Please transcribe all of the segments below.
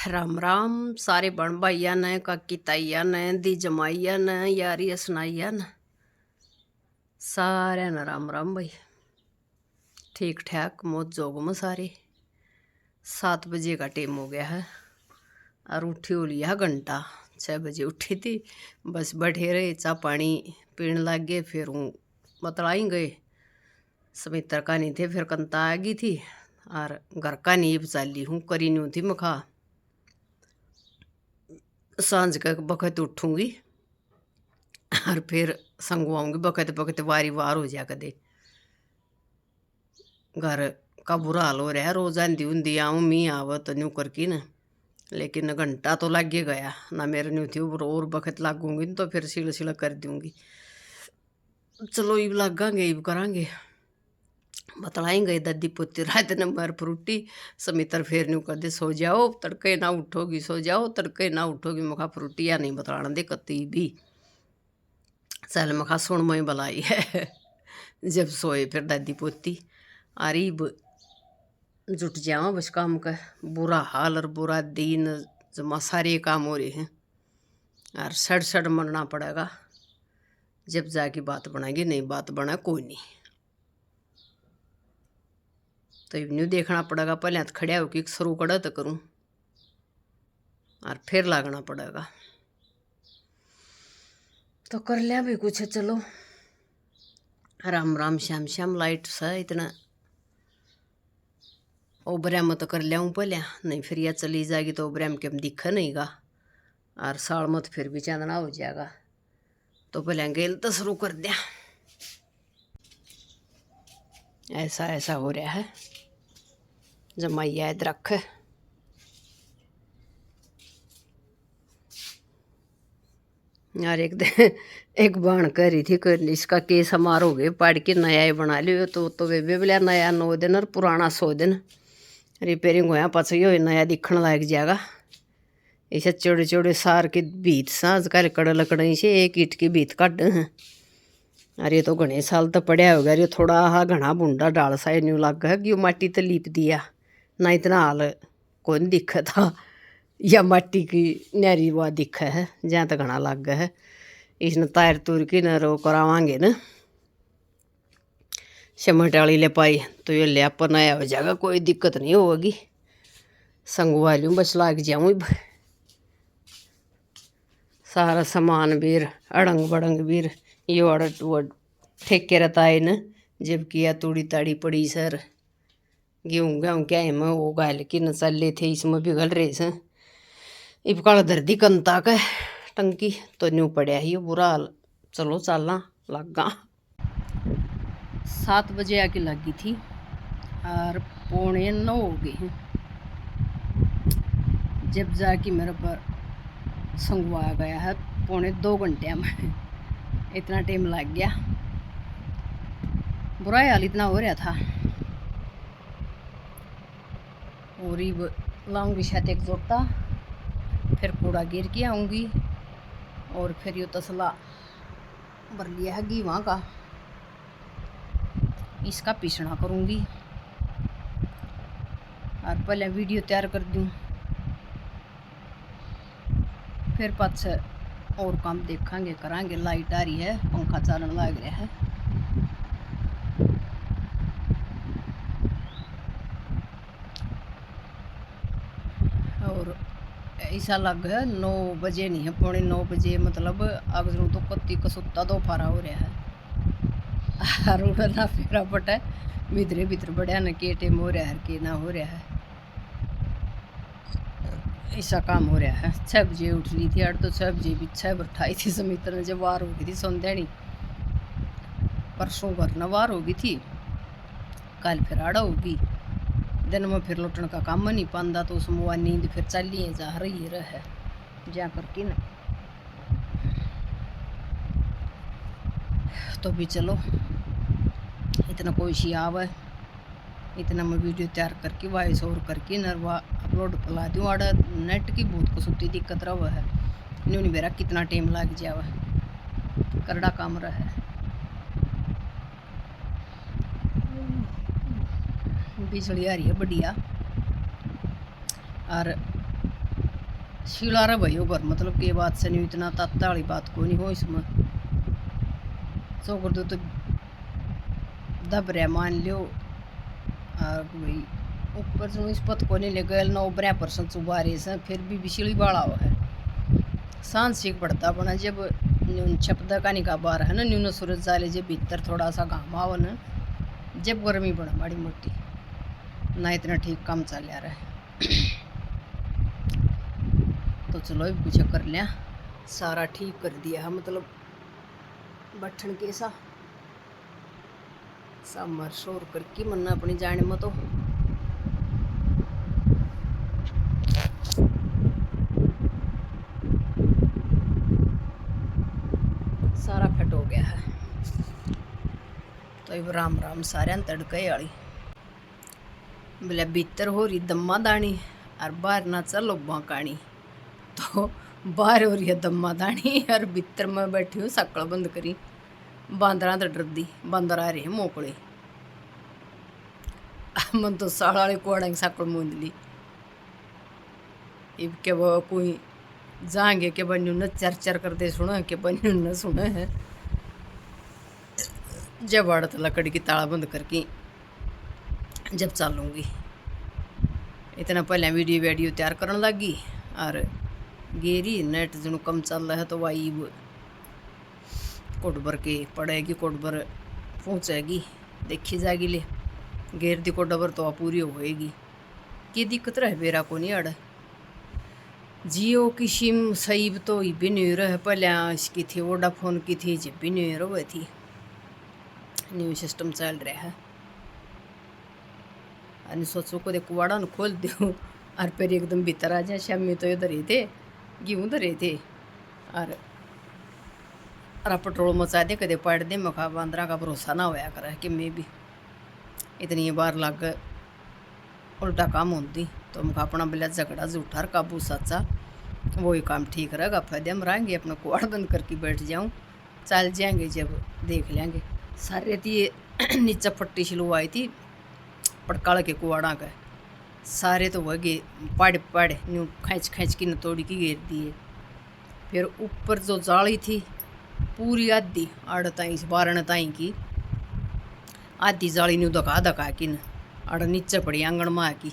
राम राम सारे बण भाइया ने काकी ताइया ने दी जमाइया ने यारी सनाइया ने सारे ने राम राम भाई। ठीक ठाक मौज जोग में सारे। 7 बजे का टाइम हो गया है और उठी हो लिया घंटा। 6 बजे उठी थी, बस बैठे रहे, चाय पानी पीने लग गए। फिर हूँ बतलाई गए, समित्र का नहीं थे, फिर कंता आ गई थी और घर का नहीं चाली हूँ करी नहीं थी। मखा सांझ का बखत उठूँगी और फिर संगवाऊँगी बखत बखत वारी वार हो जा कदे। घर का बुरा हाल हो रहा है, रोज आंधी ऊंधी आऊँ मी आवत न्यू करके न, लेकिन घंटा तो लग गया ना मेरे न्यू थी। और बखत लागूंगी तो फिर सिल सिल कर दूंगी। चलो इब लागेंगे, इब करांगे, बतलाएंगे। दादी पोती रात नंबर फ्रूटी समित्र फिर न्यू कर दे, सो जाओ तड़के ना उठोगी, सो जाओ तड़के ना उठोगी। मखा फ्रूटी या नहीं बतलाना दे कती भी। चल मखा सुन मैं बलाई है। जब सोए फिर दादी पोती आरीब जुट जाओ बस काम का। बुरा हाल और बुरा दिन, जमा सारे काम हो रहे हैं और सड़ सड़ मरना पड़ेगा। जब जाके बात बनाएगी, नहीं बात बना कोई नहीं तो न्यू देखना पड़ेगा। पहले हाथ खड़ा होकर शुरू कड़ा तो करूँ और फिर लागना पड़ेगा तो कर लिया भी कुछ। चलो राम राम श्याम श्याम। लाइट सा इतना ओबरिया में तो कर लिया हूँ पहले, नहीं फिर यह चली जाएगी तो ओबरिया में हम दिखा नहीं गा और साल मत फिर भी चांदना हो जाएगा। तो पहले गेल तो शुरू कर दिया। ऐसा ऐसा हो रहा है। जमाइया रख यार एक बाण कह रही थी कि इसका केस हमार हो गए पाड़ के नया बना लियो। तो वे बोलिया नया 9 दिन और पुराना 100 दिन रिपेयरिंग होया पाछ यो नया दिखने लग जाएगा। इसे चौड़े चौड़े सार की भीत साँझ का लकड़ लकड़ी से एक ईट की भीत काट हैं। अरे तो घने साल तो पड़ा हो गया। अरे थोड़ा हा घना बुंडा डाल सा न्यू लग है कि माटी तो लीप दिया ना, इतना हाल कौन दिखा था या माटी की न्यारी हुआ दिखा है जहाँ तक घना लग गया है। इसने तार तूर की न रो करावांगे न सिमट वाली ले पाई तो ये ले अपन नया हो जाएगा, कोई दिक्कत नहीं होगी। संगवा लूँ बस लाग जाऊँ। सारा सामान बीर अड़ंग बड़ंग बीर यो अड़ ठेके रहता है न। जब किया तूड़ी ताड़ी पड़ी सर गेहूँ गेहूँ क्या है मैं वो गाल की न चल थे इसमें बिगल रहे से। इब काल दर्दी कंता का टंकी तो न्यू पड़ा ही बुरा हाल। चलो चलना लगा। 7 बजे आके लगी थी और 8:45 हो गए हैं। जब जाके मेरे पर संगवाया गया है 2.25 घंटे में इतना टाइम लग गया। बुरा हाल इतना हो रहा था। और इब लाऊंगी शायद एक जोटा, फिर कूड़ा गिर के आऊँगी और फिर ये तसला भर लिया है घी वहाँ का, इसका पीसना करूँगी और पहले वीडियो तैयार कर दूँ। फिर पाछ और काम देखेंगे करांगे। लाइट आ रही है, पंखा चलन लग रहा है। और ऐसा लग है 9 बजे नहीं है, 8:45 बजे मतलब अगजू तो कत्ती कसुत्ता दोपहरा हो रहा है और उड़ना फेरा पटा है भीतरे भीतर बढ़िया न के टेम हो रहा है के ना हो रहा है। ऐसा काम हो रहा है। 6 बजे उठ ली थी, 8 तो 6 बजे भी 6 बैठाई थी समित्र ने। जब वार हो गई थी सौंदनी परसों घर न वार हो गई थी, कल फिर आड़ा होगी। दिन में फिर लौटने का काम नहीं पाता तो उसमें नींद फिर चली है जा रही है जा करके ना। तो भी चलो इतना कोई सी आवे, इतना मैं वीडियो तैयार करके वॉइस ओवर करके नरवा अपलोड करा दूँ। और नेट की बहुत कसुती दिक्कत रहा है न्यू नहीं मेरा कितना टाइम लग जाए, करड़ा काम रहा है। बिजली आ रही है बढ़िया और शीला रहा भाई घर मतलब के बात से नहीं इतना तात्ता वाली बात को नहीं हो इसमें सो कर दो तो दब रहा मान लियो भाई ऊपर से इस पत को नहीं ले गए 9% सुबारे से फिर भी बिछड़ी बाड़ा हुआ है सांस सीख पड़ता बना जब न्यून छपदा का निका बार है ना न्यून सूरज जाले जब भीतर थोड़ा सा घाम आओ ना जब गर्मी बना बड़ी मोटी ना इतना ठीक काम चल रहा है तो चलो अब कुछ कर लिया सारा ठीक कर दिया है मतलब बैठन के सा समर शोर करके मन्ना अपनी जाने में तो सारा फट हो गया है तो अब राम राम सारे तड़के वाली बोले भीतर हो रही दम्मा दानी और बाहर ना चलो बाकानी तो बाहर हो रही है दम्मा दानी और भीतर में बैठी हूँ सकल बंद करी बांदरा तो डर दी बंदर आ रहे हैं मोकड़े मन तो साड़ा वाले कोड़ा सकल मूंद ली इब के वो कोई जाएंगे के बन्यू न चर चर कर दे सुना के बन्यू न सुने है जब आड़त लकड़ी की ताला बंद करके जब चालूँगी इतना पहले वीडियो तैयार करने लगी और गेरी नेट जो कम चल रहा है तो वही कोट भर के पड़ेगी कोट भर पहुँचेगी देखी जाएगी ले गेर दी कोट भर तो पूरी होएगी की दिक्कत रहे बेरा को नहीं अड़ जियो की सिम सही तो ही भी नहीं रहे पहले इसकी थी वोडाफोन की थी जब भी नहीं रहे थी न्यू सिस्टम चल रहा है और सोचो को देखो वाड़ा खोल दूँ और फिर एकदम भीतर आ जाए शामी तो इधर ही थे गेहूँ उधर ही थे और पेट्रोल मचा दे कदे पड़ दे मखा बांदरा का भरोसा ना होया करे कि मैं भी इतनी बार लग उल्टा काम होती तो मखा अपना बिला झगड़ा झूठा काबू सच्चा वही काम ठीक रहेगा फायदे हम रहेंगे अपना कुआड़ बंद करके बैठ जाऊँ चल जाएंगे जब देख लेंगे सारे थी नीचे फट्टी सिलवाई थी पड़काल के कुआड़ा का सारे तो वह गे पाड़े पाड़े न्यू खींच खींच की न तोड़ी की घेर दिए फिर ऊपर जो जाली थी पूरी आधी आड़ ताई 12 ताई की आधी जाली न्यू धका धका की न आड़ नीचे पड़ी आंगन में की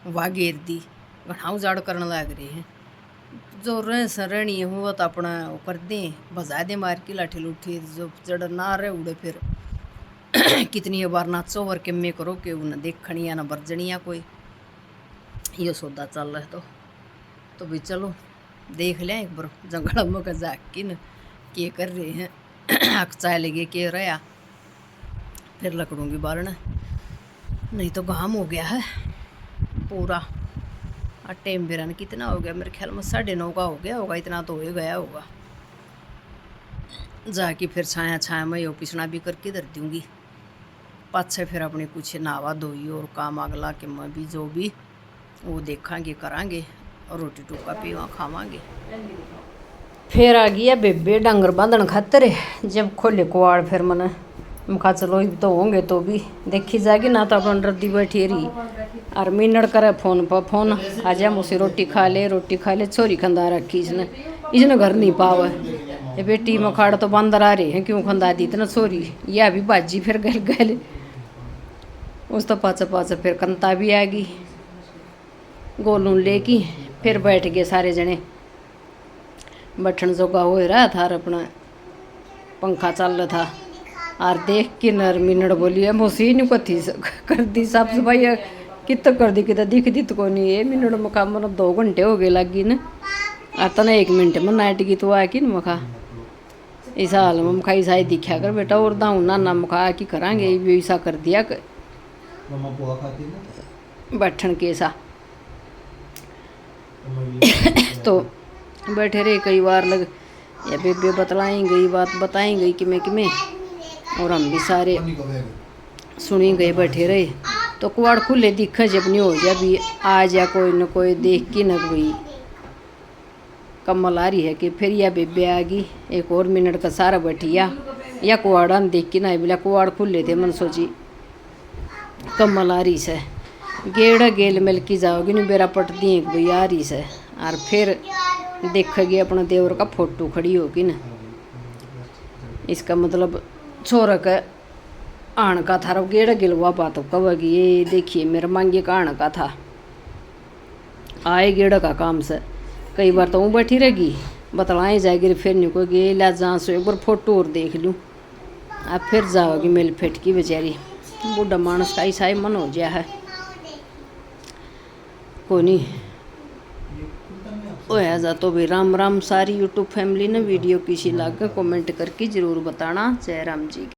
वह घेर दी घना उजाड़ करने लग रहे हैं जो रहनी है वो तो अपना वो कर दें बजा दे मार की लाठी लूठी जो जड़ ना रहे उड़े फिर कितनी बार नाचो वर के में करो कि उन्हें देखनी या ना बरजनी या कोई ये सौदा चल रहा है तो भी चलो देख लें एक बार जंगल में का जाके न के कर रहे हैं हक चाय लगे के रहा फिर लकड़ूंगी बारना नहीं तो घाम हो गया है पूरा और टाइम बेरान कितना हो गया मेरे ख्याल में 9:30 का हो गया होगा इतना तो हो ही गया होगा जाके फिर छाया छाया में यो पिछना भी करके धर दूँगी पाछे फिर अपनी कुछ नहावा धोई और काम अगला के मैं भी जो भी वो देखांगे करांगे और रोटी टूका पीवा खावांगे फिर आ गया बेबे डंगर बांधन खातर जब खोले कुआड़ फिर मैंने मुखा चलो तो होंगे तो भी देखी जाएगी ना तो अपन रद्दी बैठी रही और मिनट करे फोन पर फोन आ जा मुझसे रोटी खा ले छोरी खंदा रखी इसने घर नहीं पावा ये बेटी मखाड़ तो बंदर आ रहे हैं क्यों खंदा दी इतना छोरी यह भी बाजी फिर गल गल उस तो पाचा पाचा फिर कंता भी आ गई गोलू लेकी फिर बैठ गए सारे जने बैठन जोगा हो रहा था और अपना पंखा चल रहा था और देख के नर मिनट बोली है मोसी नहीं कथी कर दी साफ सफाई कित कर दी कित दिख दी तो को नहीं है मिनट मखा मतलब 2 घंटे हो गए लगी न आता ना 1 मिनट में नाइट की तो आकी न मखा इस हाल में मखा ऐसा ही दिखा कर बेटा और दाऊ ना मखा की करांगे भी ऐसा कर दिया बैठन के सा तो बैठे रहे कई बार लग या बेबे बतलाई गई बात बताई गई कि मैं और हम भी सारे सुनी गए बैठे रहे तो कुआड़ खुले दिखे जब नहीं हो जा भी आ जा कोई न कोई देख के न कोई कमल आ रही है कि फिर यह बेबे आ गई 1 और मिनट का सारा बैठिया या कुआड़ा देख के ना बोला कुआड़ खुले थे मन सोची कमल आ रही से गेड़ा गेल मिल की जाओगी नहीं बेरा पट दी भाई आ रही से और फिर देखेगी अपना देवर का फोटो खड़ी होगी ना। इसका मतलब छोरा का आण का था गेड़ा गिलवा बात कहेगी ये देखिए मेरा मांगे का आण का था आए गेड़ा का काम से। कई बार तो वो बैठी रहेगी बतलाए जाएगी फिर नहीं कोई गे ला जहाँ से एक बार फोटो और देख लूँ अब फिर जाओगी मिल फिट की बेचारी। बूढ़ा मानस का ऐसा ही मन हो गया है को नहीं होया जा। तो भी राम राम सारी यूट्यूब फैमिली ने वीडियो किसी लाग कमेंट करके ज़रूर बताना। जय राम जी।